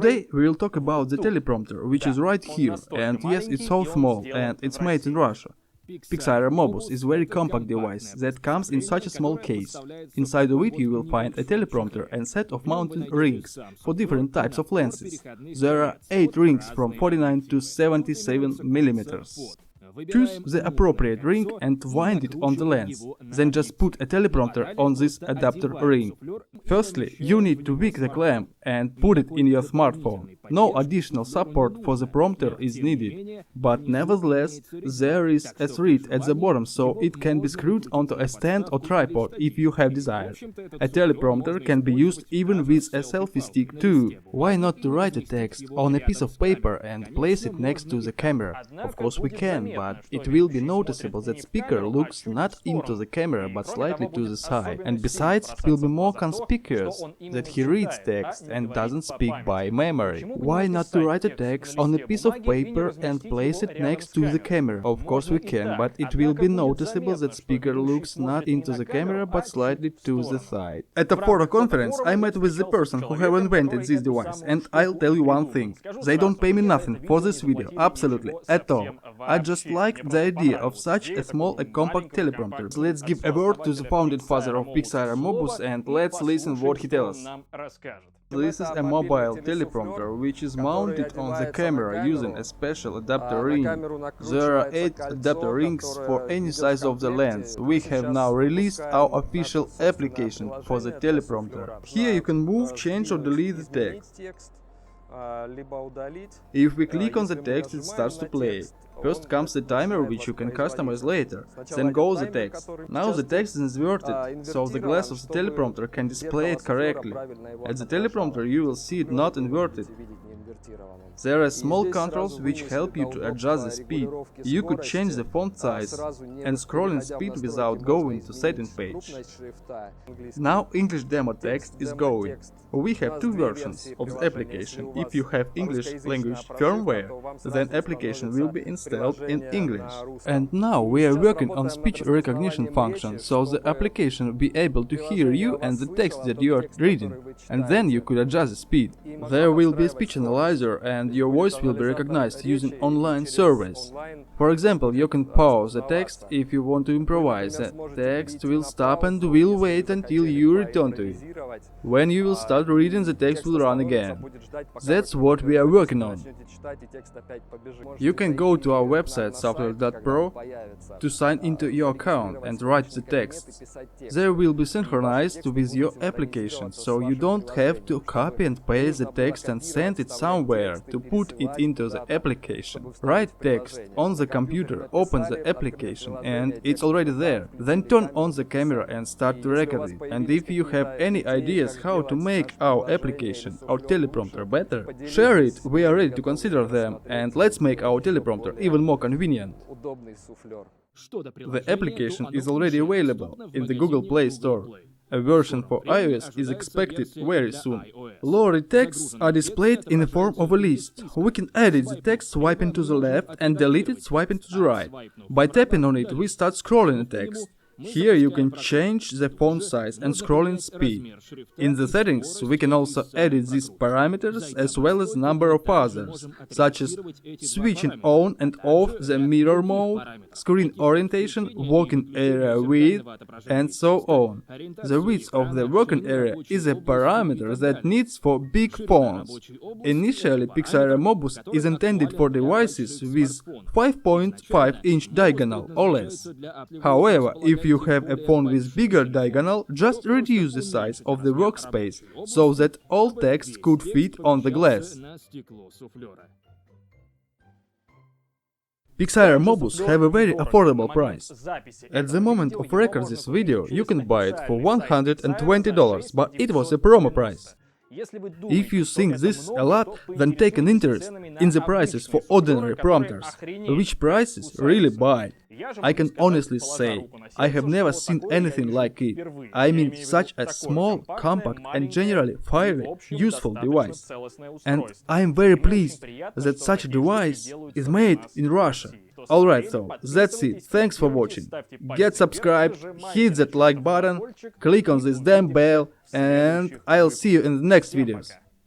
Today we will talk about the teleprompter, which is right here, and yes, it's so small, and it's made in Russia. PIXAERO MOBUS is a very compact device that comes in such a small case. Inside of it you will find a teleprompter and set of mounting rings for different types of lenses. There are 8 rings from 49 to 77 millimeters. Choose the appropriate ring and wind it on the lens, then just put a teleprompter on this adapter ring. Firstly, you need to pick the clamp and put it in your smartphone. No additional support for the prompter is needed, but nevertheless there is a thread at the bottom, so it can be screwed onto a stand or tripod if you have desire. A teleprompter can be used even with a selfie stick too. Why not to write a text on a piece of paper and place it next to the camera? Of course we can, but it will be noticeable that speaker looks not into the camera but slightly to the side, and besides it will be more conspicuous that he reads text and doesn't speak by memory. Why not to write a text on a piece of paper and place it next to the camera? Of course we can, but it will be noticeable that speaker looks not into the camera but slightly to the side. At a photo conference I met with the person who have invented this device, and I'll tell you one thing: they don't pay me nothing for this video, absolutely, at all. I just like the idea of such a small and compact teleprompter. Let's give a word to the founding father of PIXAERO MOBUS and let's listen what he tells us. This is a mobile teleprompter which is mounted on the camera using a special adapter ring. There are 8 adapter rings for any size of the lens. We have now released our official application for the teleprompter. Here you can move, change or delete the text. If we click on the text, it starts to play. First comes the timer, which you can customize later, then goes the text. Now the text is inverted, so the glass of the teleprompter can display it correctly. At the teleprompter you will see it not inverted. There are small controls which help you to adjust the speed. You could change the font size and scrolling speed without going to setting page. Now English demo text is going. We have 2 versions of the application. If you have English language firmware, then application will be installed in English. And now we are working on speech recognition function, so the application will be able to hear you and the text that you are reading, and then you could adjust the speed. There will be a speech analyzer and your voice will be recognized using online service. For example, you can pause the text if you want to improvise. The text will stop and will wait until you return to it. When you will start reading, the text will run again. That's what we are working on. You can go to our website software.pro to sign into your account and write the text. They will be synchronized with your application, so you don't have to copy and paste the text and send it somewhere to put it into the application. Write text on the computer, open the application, and it's already there. Then turn on the camera and start to record it. And if you have any ideas how to make our application, our teleprompter better, share it, we are ready to consider them, and let's make our teleprompter even more convenient. The application is already available in the Google Play Store. A version for iOS is expected very soon. Lower texts are displayed in the form of a list. We can edit the text swiping to the left and delete it swiping to the right. By tapping on it, we start scrolling the text. Here you can change the font size and scrolling speed. In the settings we can also edit these parameters as well as number of others, such as switching on and off the mirror mode, screen orientation, working area width, and so on. The width of the working area is a parameter that needs for big fonts. Initially, PIXAERO MOBUS is intended for devices with 5.5-inch diagonal or less. However, if you have a font with bigger diagonal, just reduce the size of the workspace so that all text could fit on the glass. PIXAERO MOBUS have a very affordable price. At the moment of record this video, you can buy it for $120, but it was a promo price. If you think this is a lot, then take an interest in the prices for ordinary prompters, which prices really buy. I can honestly say, I have never seen anything like it. I mean, such a small, compact and generally fairly useful device. And I am very pleased that such a device is made in Russia. Alright, so that's it. Thanks for watching. Get subscribed, hit that like button, click on this damn bell, and I'll see you in the next videos.